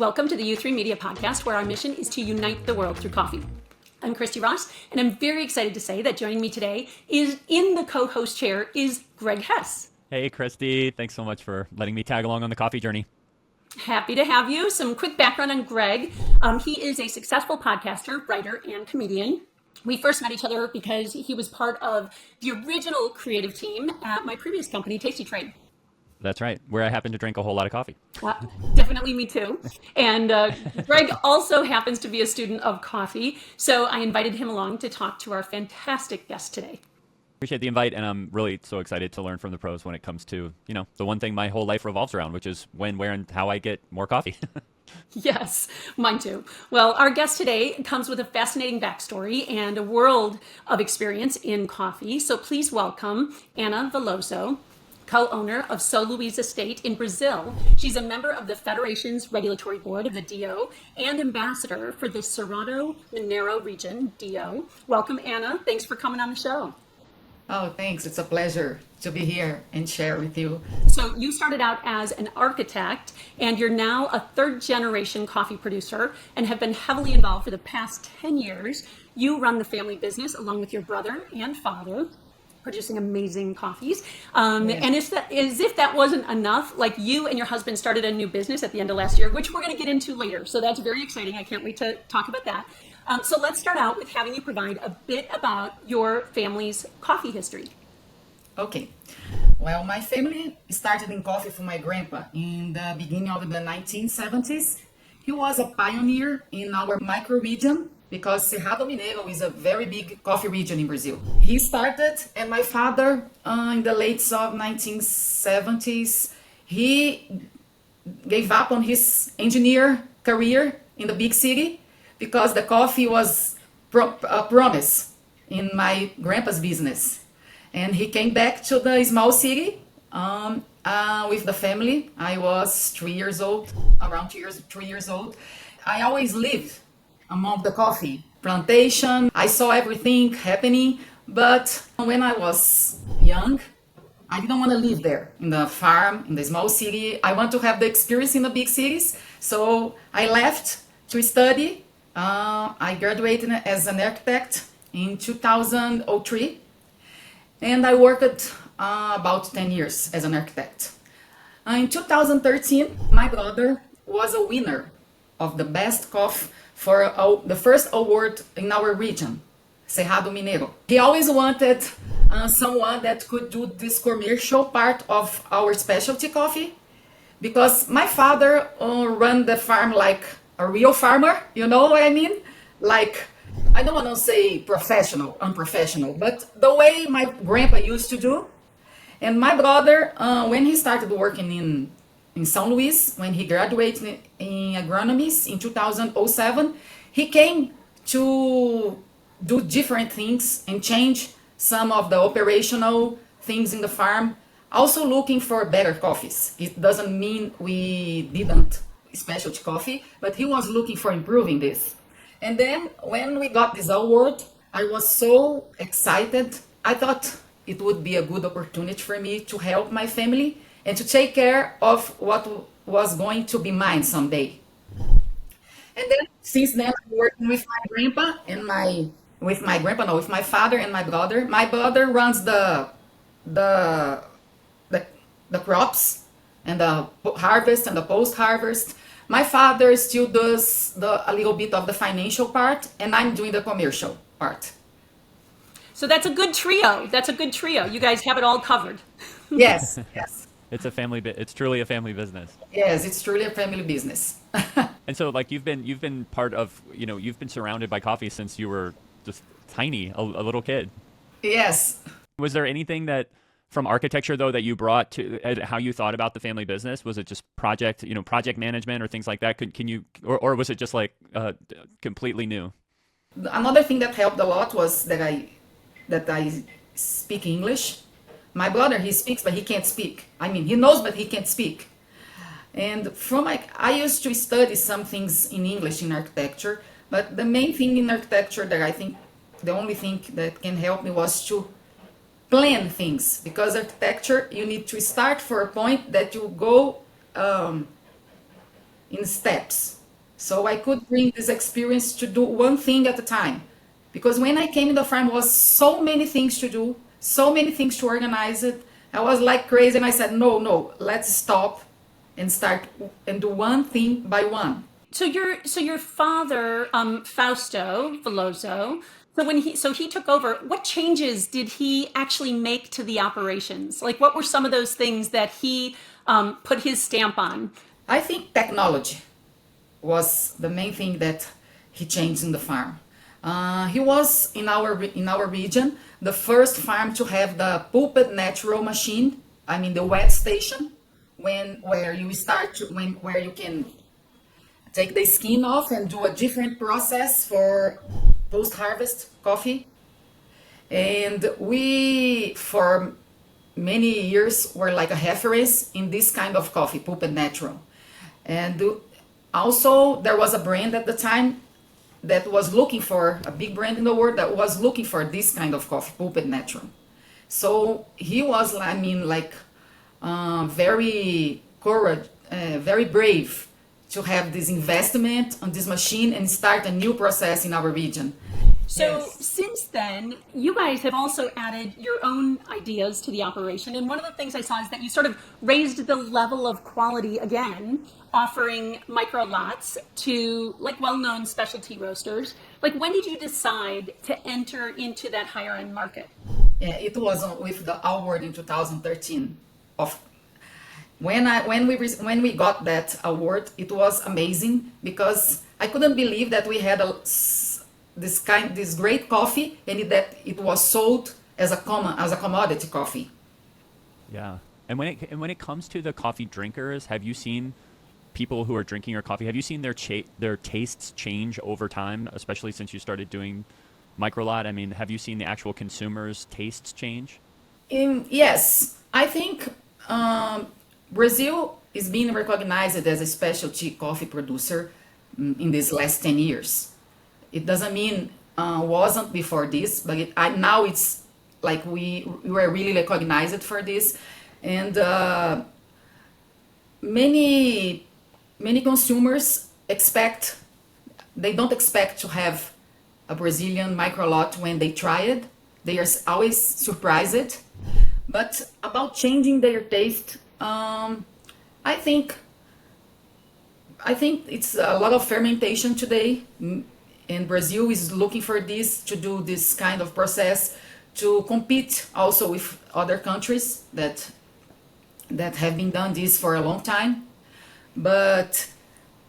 welcome to the U3 Media Podcast, where our mission is to unite the world through coffee. I'm Christy Ross, and I'm very excited to say that joining me today is in the co-host chair is Greg Hess. Hey, Christy. Thanks so much for letting me tag along on the coffee journey. Happy to have you. Some quick background on Greg. He is a successful podcaster, writer, and comedian. We first met each other because he was part of the original creative team at my previous company, Tasty Trade. That's right, where I happen to drink a whole lot of coffee. Definitely me too. And Greg also happens to be a student of coffee, so I invited him along to talk to our fantastic guest today. Appreciate the invite, and I'm really so excited to learn from the pros when it comes to, the one thing my whole life revolves around, which is when, where, and how I get more coffee. Yes, mine too. Well, our guest today comes with a fascinating backstory and a world of experience in coffee. So please welcome Ana Velloso, co-owner of São Luiz Estate in Brazil. She's a member of the Federation's regulatory board of the DO and ambassador for the Cerrado Mineiro region, DO. Welcome, Ana. Thanks for coming on the show. Oh, thanks. It's a pleasure to be here and share with you. So you started out as an architect, and you're now a third-generation coffee producer and have been heavily involved for the past 10 years. You run the family business along with your brother and father, producing amazing coffees. And as if that wasn't enough, like you and your husband started a new business at the end of last year, which we're going to get into later. So that's very exciting. I can't wait to talk about that. So let's start out with having you provide a bit about your family's coffee history. Okay. Well, my family started in coffee from my grandpa in the beginning of the 1970s. He was a pioneer in our micro-region because Cerrado Mineiro is a very big coffee region in Brazil. He started, and my father, in the late of 1970s, he gave up on his engineer career in the big city because the coffee was a promise in my grandpa's business. And he came back to the small city with the family. I was 3 years old, around 3 years old. I always lived among the coffee plantation. I saw everything happening, but when I was young, I didn't want to live there in the farm, in the small city. I want to have the experience in the big cities. So I left to study. I graduated as an architect in 2003, and I worked about 10 years as an architect. In 2013, my brother was a winner of the best coffee for the first award in our region, Cerrado Mineiro. He always wanted someone that could do this commercial part of our specialty coffee, because my father ran the farm like a real farmer, you know what I mean? Like, I don't want to say professional, unprofessional, but the way my grandpa used to do. And my brother, when he started working in São Luis, when he graduated in agronomy in 2007, he came to do different things and change some of the operational things in the farm, also looking for better coffees. It doesn't mean we didn't specialty coffee, but he was looking for improving this. And then when we got this award, I was so excited. I thought it would be a good opportunity for me to help my family and to take care of what was going to be mine someday. And then since then, I'm working with my grandpa and with my father and my brother. My brother runs the crops and the harvest and the post-harvest. My father still does a little bit of the financial part, and I'm doing the commercial part. So that's a good trio. You guys have it all covered. Yes, yes. It's truly a family business. Yes, it's truly a family business. And so, like, you've been part of, you've been surrounded by coffee since you were just tiny, a little kid. Yes. Was there anything that from architecture, though, that you brought to how you thought about the family business? Was it just project management or things like that? Can you, or was it just like completely new? Another thing that helped a lot was that I speak English. My brother, he speaks, but he can't speak. I mean, he knows, but he can't speak. And I used to study some things in English in architecture, but the main thing in architecture that I think the only thing that can help me was to plan things, because architecture, you need to start for a point that you go in steps. So I could bring this experience to do one thing at a time. Because when I came in the farm, was so many things to do, so many things to organize it. I was like crazy, and I said, no, let's stop and start and do one thing by one. So your father, Fausto Velloso, so he took over. What changes did he actually make to the operations? Like, what were some of those things that he put his stamp on? I think technology was the main thing that he changed in the farm. He was in our region the first farm to have the pulped natural machine. I mean the wet station, where you can take the skin off and do a different process for post-harvest coffee. And we, for many years, were like a reference in this kind of coffee, pulped natural. And also there was a brand at the time that was looking for, a big brand in the world that was looking for this kind of coffee, pulped natural. So he was, very courage, very brave to have this investment on this machine and start a new process in our region. So Yes. since then, you guys have also added your own ideas to the operation. And one of the things I saw is that you sort of raised the level of quality again, offering micro lots to like well-known specialty roasters. Like, when did you decide to enter into that higher end market? Yeah, it was with the award in 2013. Of when we got that award, it was amazing because I couldn't believe that we had this great coffee and that it was sold as a commodity coffee. Yeah. And when it comes to the coffee drinkers, have you seen people who are drinking your coffee? Have you seen their tastes change over time, especially since you started doing microlot? I mean, have you seen the actual consumers' tastes change? Yes, I think Brazil is being recognized as a specialty coffee producer in these last 10 years. It doesn't mean wasn't before this, but now it's like we were really recognized for this. And many consumers they don't expect to have a Brazilian microlot when they try it. They are always surprised. But about changing their taste, I think it's a lot of fermentation today, and Brazil is looking for this to do this kind of process to compete also with other countries that have been done this for a long time. But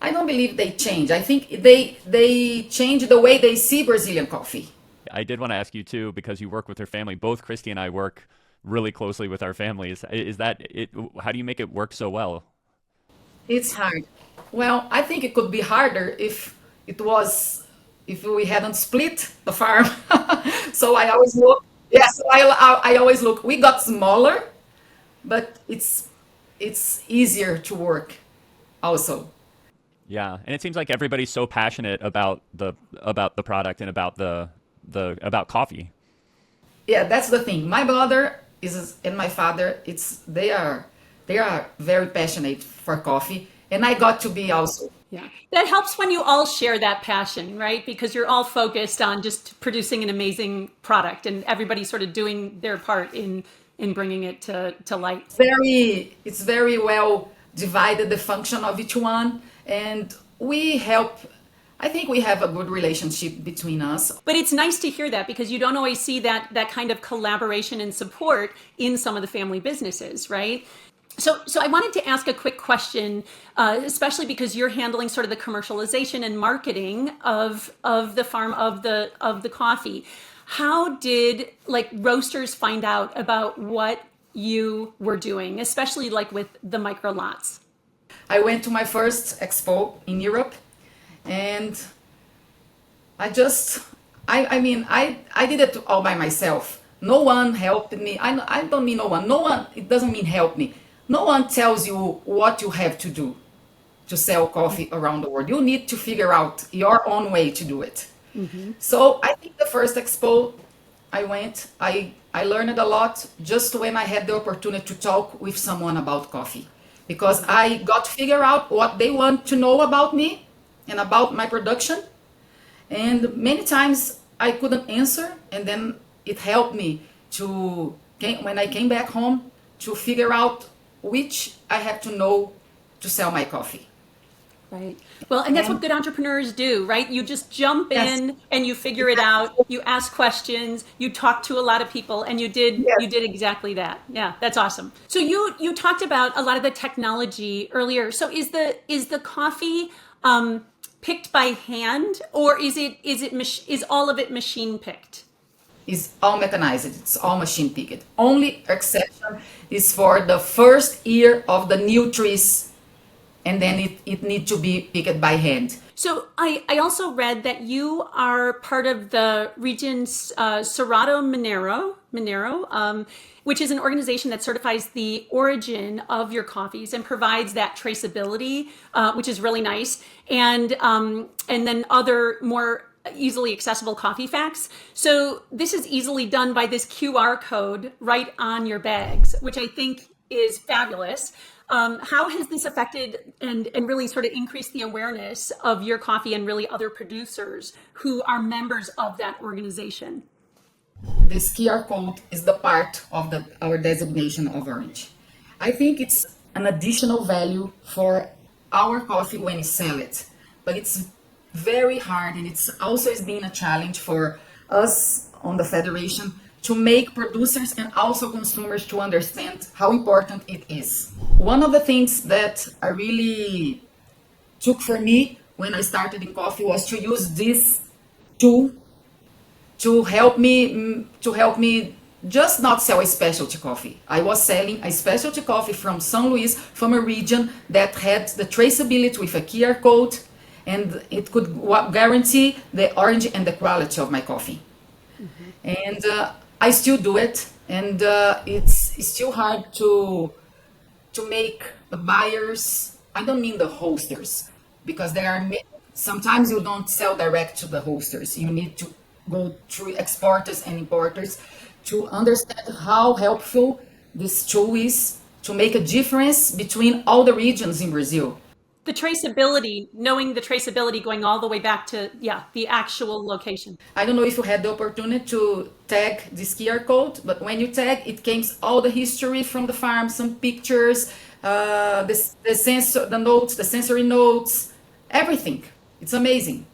I don't believe they change. I think they change the way they see Brazilian coffee. I did want to ask you too, because you work with your family. Both Christy and I work really closely with our families. Is that it? How do you make it work so well? It's hard. Well, I think it could be harder if we hadn't split the farm. So I always look. Yes, I always look. We got smaller, but it's easier to work also. Yeah, and it seems like everybody's so passionate about the product and about coffee. Yeah, that's the thing. My brother and my father, they are very passionate for coffee, and I got to be also. Yeah, that helps when you all share that passion, right? Because you're all focused on just producing an amazing product, and everybody's sort of doing their part in bringing it to light. It's very well divided, the function of each one, and we help. I think we have a good relationship between us. But it's nice to hear that, because you don't always see that kind of collaboration and support in some of the family businesses, right? So I wanted to ask a quick question, especially because you're handling sort of the commercialization and marketing of the farm of the coffee. How did roasters find out about what you were doing, especially with the micro lots? I went to my first expo in Europe, and I did it all by myself. No one helped me. I don't mean no one. No one, it doesn't mean help me. No one tells you what you have to do to sell coffee around the world. You need to figure out your own way to do it. Mm-hmm. So I think the first expo I went, I learned a lot just when I had the opportunity to talk with someone about coffee. because I got to figure out what they want to know about me and about my production. And many times I couldn't answer, and then it helped me to, when I came back home, to figure out which I have to know to sell my coffee. Right. Well, and that's what good entrepreneurs do, right? You just jump Yes. in and you figure it out. You ask questions. You talk to a lot of people, and you did exactly that. Yeah, that's awesome. So you talked about a lot of the technology earlier. So is the coffee picked by hand, or is all of it machine picked? It's all mechanized, it's all machine picked. Only exception is for the first year of the new trees, and then it needs to be picked by hand. So I also read that you are part of the region's Cerrado Mineiro, which is an organization that certifies the origin of your coffees and provides that traceability, which is really nice. And then other more easily accessible coffee facts. So this is easily done by this QR code right on your bags, which I think is fabulous. How has this affected and really sort of increased the awareness of your coffee and really other producers who are members of that organization? This QR code is the part of our designation of orange. I think it's an additional value for our coffee when we sell it, but it's very hard, and it's also has been a challenge for us on the federation to make producers and also consumers to understand how important it is. One of the things that I really took for me when I started in coffee was to use this tool to help me just not sell a specialty coffee. I was selling a specialty coffee from São Luis, from a region that had the traceability with a QR code, and it could guarantee the origin and the quality of my coffee. And I still do it, and it's still hard to make the buyers, I don't mean the hosters, because sometimes you don't sell direct to the hosters. You need to go through exporters and importers to understand how helpful this tool is to make a difference between all the regions in Brazil. The traceability, knowing the traceability going all the way back to, the actual location. I don't know if you had the opportunity to tag this QR code, but when you tag, it comes all the history from the farm, some pictures, the notes, the sensory notes, everything. It's amazing.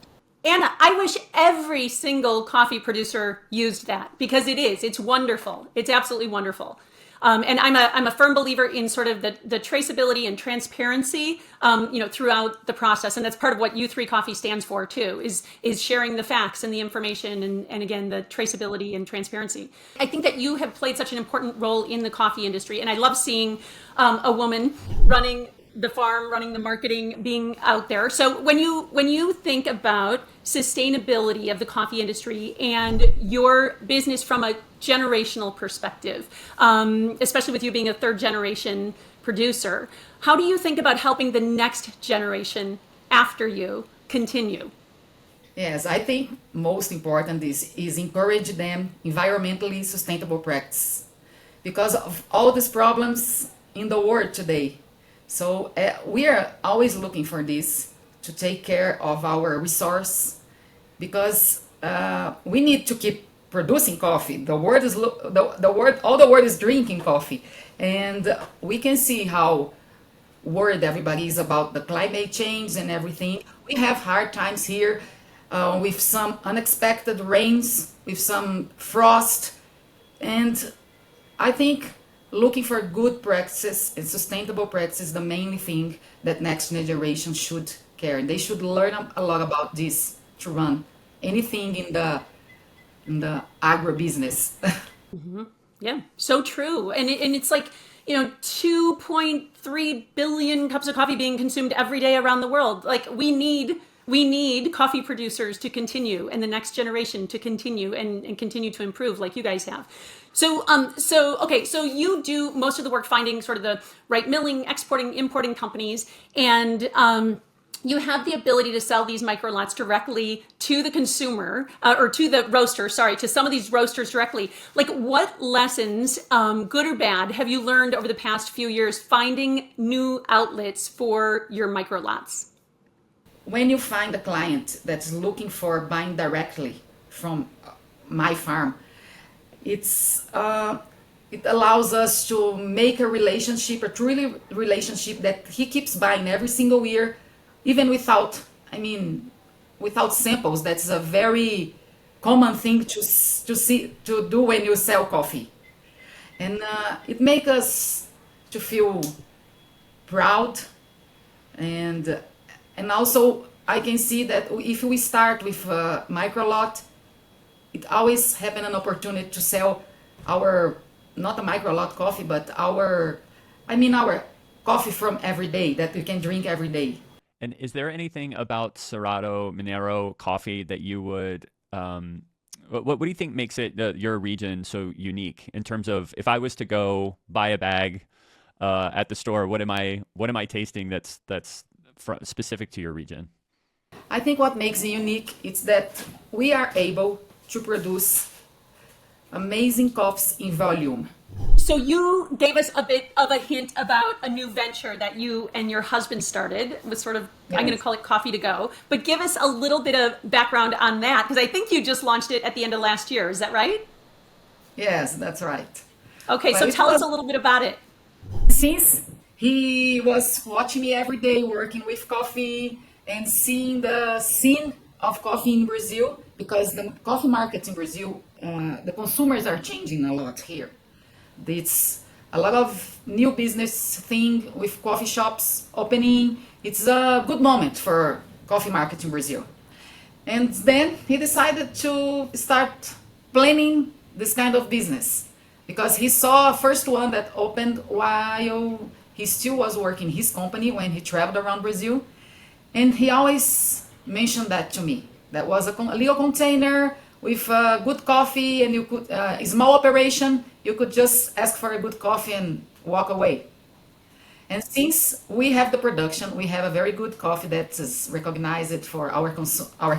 Anna, I wish every single coffee producer used that, because it's wonderful. It's absolutely wonderful. And I'm a firm believer in sort of the traceability and transparency, throughout the process. And that's part of what U3 Coffee stands for too, is sharing the facts and the information, and again, the traceability and transparency. I think that you have played such an important role in the coffee industry. And I love seeing a woman running the farm, running the marketing, being out there. So when you think about sustainability of the coffee industry and your business from a generational perspective, especially with you being a third generation producer, how do you think about helping the next generation after you continue? Yes, I think most important is encourage them environmentally sustainable practice, because of all these problems in the world today. So we are always looking for this to take care of our resource, because we need to keep producing coffee. The world is all the world is drinking coffee, and we can see how worried everybody is about the climate change and everything. We have hard times here with some unexpected rains, with some frost, and I think looking for good practices and sustainable practices is the main thing that next generation should care. They should learn a lot about this to run anything in the agribusiness. Yeah, so true. And it's like, 2.3 billion cups of coffee being consumed every day around the world. Like we need coffee producers to continue, and the next generation to continue and continue to improve like you guys have. So you do most of the work finding sort of the right milling, exporting, importing companies, and you have the ability to sell these micro lots directly to the consumer or to the roaster, sorry, to some of these roasters directly. Like what lessons, good or bad, have you learned over the past few years finding new outlets for your micro lots? When you find a client that's looking for buying directly from my farm, it allows us to make a relationship, a truly relationship that he keeps buying every single year, even without samples. That's a very common thing to do when you sell coffee, and it makes us to feel proud, and also I can see that if we start with a micro lot, it always having an opportunity to sell our, not a micro lot coffee, but our coffee from every day that we can drink every day. And is there anything about Cerrado Mineiro coffee that you would, what do you think makes it your region so unique in terms of if I was to go buy a bag at the store, what am I tasting that's specific to your region? I think what makes it unique is that we are able to produce amazing coffees in volume. So you gave us a bit of a hint about a new venture that you and your husband started with sort of, I'm going to call it Coffee to Go, but give us a little bit of background on that because I think you just launched it at the end of last year. Is that right? Yes, that's right. Okay, so tell us a little bit about it. Since he was watching me every day working with coffee and seeing the scene of coffee in Brazil, because the coffee markets in Brazil, the consumers are changing a lot here. It's a lot of new business thing with coffee shops opening. It's a good moment for coffee market in Brazil. And then he decided to start planning this kind of business because he saw a first one that opened while he still was working his company when he traveled around Brazil. And he always mentioned that to me. That was a little container with good coffee, and you could a small operation. You could just ask for a good coffee and walk away. And since we have the production, we have a very good coffee that is recognized for our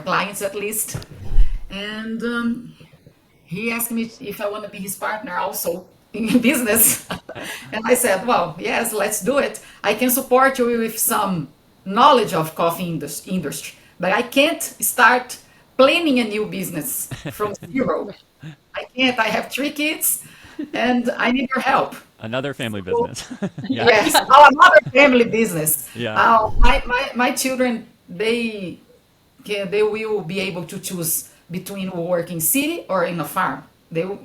clients at least. And he asked me if I want to be his partner also in business. And I said, well, yes, let's do it. I can support you with some knowledge of coffee industry, but I can't start planning a new business from zero. I can't. I have 3 kids and I need your help. Another family business. Yeah. Yes, another family business. Yeah. My children, they will be able to choose between working city or in a farm. They will,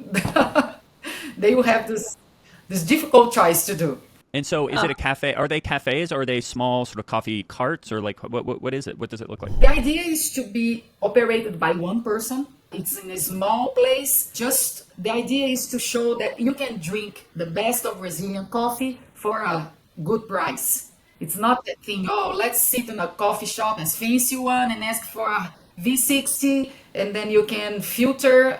they will have this difficult choice to do. And so is it a cafe? Are they cafes or are they small sort of coffee carts or like what is it? What does it look like? The idea is to be operated by one person. It's in a small place. Just the idea is to show that you can drink the best of Brazilian coffee for a good price. It's not that thing, oh, let's sit in a coffee shop, a fancy one, and ask for a V60, and then you can filter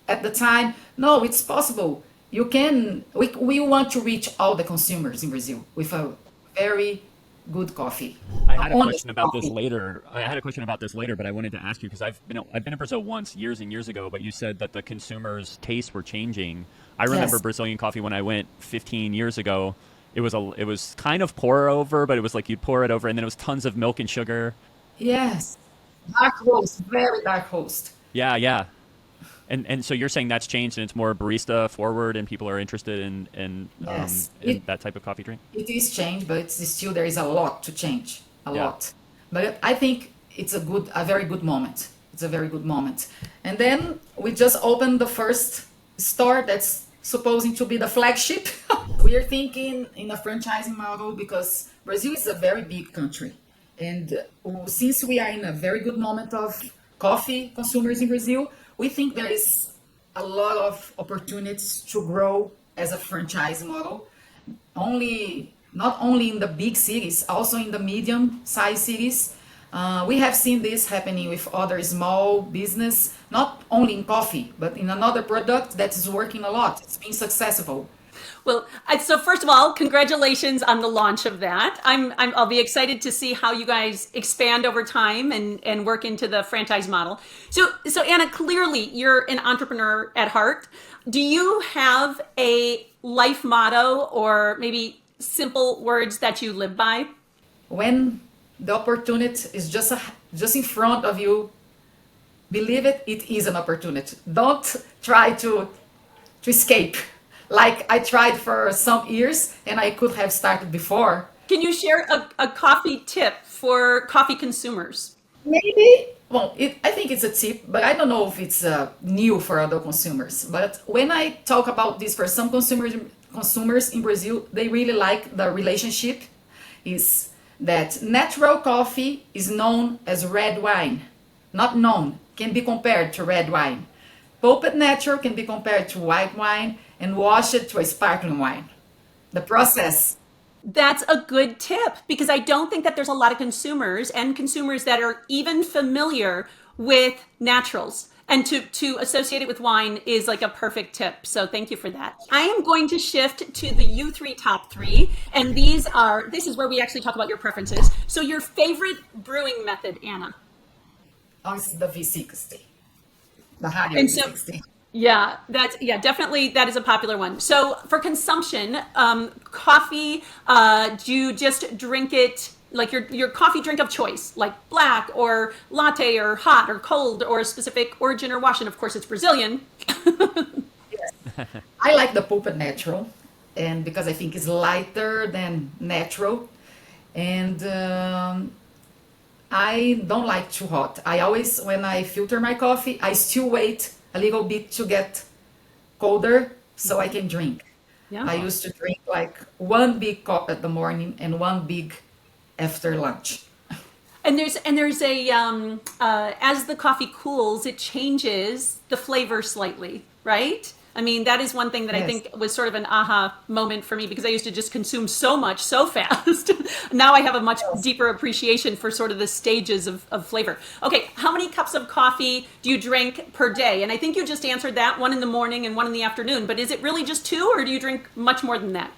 at the time. No, it's possible. You can. We want to reach all the consumers in Brazil with a very good coffee. I had a question about this later. But I wanted to ask you because I've been in Brazil once years and years ago. But you said that the consumers' tastes were changing. I remember Brazilian coffee when I went 15 years ago. It was kind of pour over, but it was like you'd pour it over, and then it was tons of milk and sugar. Yes, dark roast, very dark roast. Yeah, yeah. And so you're saying that's changed and it's more barista forward and people are interested in that type of coffee drink? It is changed, but it's still there is a lot to change, a lot. But I think it's a very good moment. It's a very good moment. And then we just opened the first store that's supposing to be the flagship. We are thinking in a franchising model because Brazil is a very big country. And since we are in a very good moment of coffee consumers in Brazil, we think there is a lot of opportunities to grow as a franchise model, not only in the big cities, also in the medium-sized cities. We have seen this happening with other small business, not only in coffee, but in another product that is working a lot. It's been successful. Well, so first of all, congratulations on the launch of that. I'll be excited to see how you guys expand over time and work into the franchise model. So Anna, clearly you're an entrepreneur at heart. Do you have a life motto or maybe simple words that you live by? When the opportunity is just in front of you, believe it, it is an opportunity. Don't try to escape. Like I tried for some years and I could have started before. Can you share a coffee tip for coffee consumers? Maybe, well, I think it's a tip, but I don't know if it's new for other consumers. But when I talk about this for some consumers in Brazil, they really like the relationship is that natural coffee is known as red wine. Not known, can be compared to red wine. Pulped natural can be compared to white wine and washed to a sparkling wine. The process. That's a good tip because I don't think that there's a lot of consumers that are even familiar with naturals. And to associate it with wine is like a perfect tip. So thank you for that. I am going to shift to the U3 top three. And this is where we actually talk about your preferences. So your favorite brewing method, Anna? Oh, it's the V60. The higher And so, V60. yeah, definitely that is a popular one. So for consumption, coffee, do you just drink it like your coffee drink of choice, like black or latte or hot or cold or a specific origin or wash? And of course, it's Brazilian. Yes. I like the pulped natural, and because I think it's lighter than natural. And I don't like too hot. I always, when I filter my coffee, I still wait a little bit to get colder so I can drink. Yeah. I used to drink like one big cup at the morning and one big after lunch. And there's a as the coffee cools, it changes the flavor slightly, right? I mean, that is one thing that I Yes. think was sort of an aha moment for me because I used to just consume so much so fast. Now I have a much deeper appreciation for sort of the stages of flavor. Okay, how many cups of coffee do you drink per day? And I think you just answered that, one in the morning and one in the afternoon. But is it really just two, or do you drink much more than that?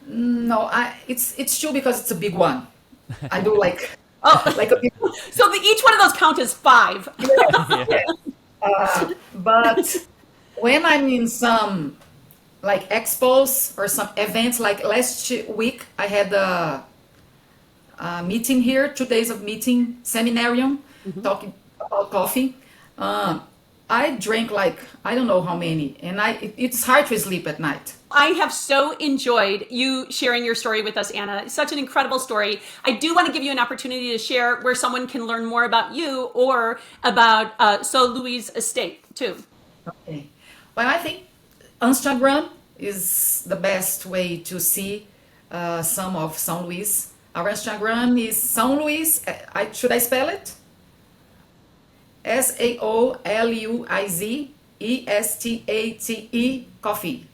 No, it's true because it's a big one. I do like Oh, like a big one. so each one of those count as 5. But when I'm in some like expos or some events, like last week, I had a meeting here, 2 days of meeting, seminarium, talking about coffee. I drank like, I don't know how many, and it's hard to sleep at night. I have so enjoyed you sharing your story with us, Anna. It's such an incredible story. I do want to give you an opportunity to share where someone can learn more about you or about São Luiz Estate too. Okay. Well, I think Instagram is the best way to see some of São Luiz. Our Instagram is São Luiz. Should I spell it? SaoluizEstate Coffee. Coffee.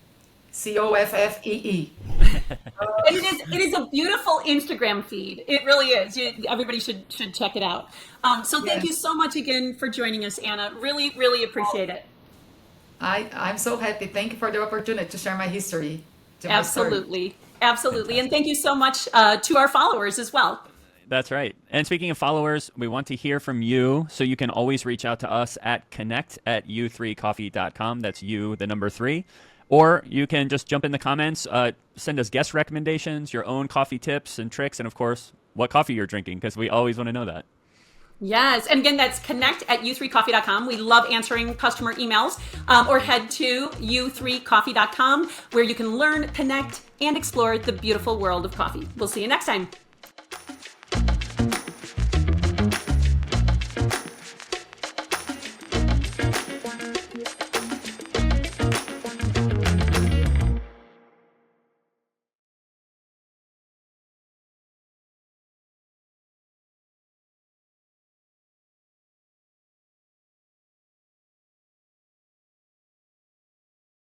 And it is a beautiful Instagram feed. It really is. Everybody should check it out. So thank you so much again for joining us, Anna. Really, really appreciate it. I'm so happy. Thank you for the opportunity to share my history. My story. Absolutely. Absolutely. And thank you so much to our followers as well. That's right. And speaking of followers, we want to hear from you. So you can always reach out to us at connect@u3coffee.com. That's you, the number 3. Or you can just jump in the comments, send us guest recommendations, your own coffee tips and tricks, and of course, what coffee you're drinking, because we always want to know that. Yes. And again, that's connect@u3coffee.com. We love answering customer emails. Or head to u3coffee.com where you can learn, connect, and explore the beautiful world of coffee. We'll see you next time.